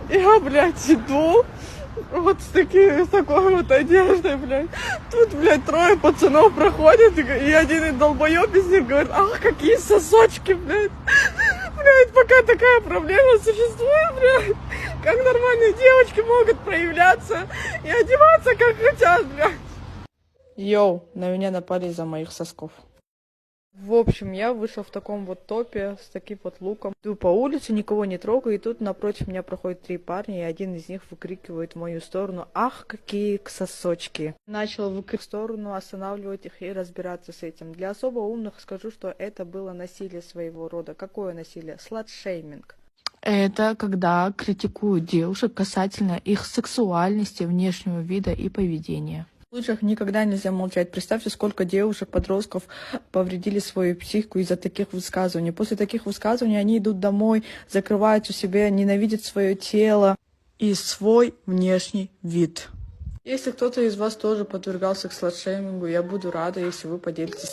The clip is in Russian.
Я, блядь, иду вот с такой вот одеждой, блядь. Тут, блядь, трое пацанов проходят, и один долбоёб из них говорит: ах, какие сосочки, блядь. Блядь, пока такая проблема существует, блядь, как нормальные девочки могут проявляться и одеваться как хотят, блядь. Йоу, на меня напали из-за моих сосков. В общем, я вышла в таком вот топе, с таким вот луком. Иду по улице, никого не трогаю, и тут напротив меня проходят 3 парня, и один из них выкрикивает в мою сторону: ах, какие сосочки. Начал выкрикивать в сторону, останавливать их и разбираться с этим. Для особо умных скажу, что это было насилие своего рода. Какое насилие? Сладшейминг. Это когда критикуют девушек касательно их сексуальности, внешнего вида и поведения. В случаях никогда нельзя молчать. Представьте, сколько девушек, подростков повредили свою психику из-за таких высказываний. После таких высказываний они идут домой, закрываются в себе, ненавидят свое тело и свой внешний вид. Если кто-то из вас тоже подвергался к сладшеймингу, я буду рада, если вы поделитесь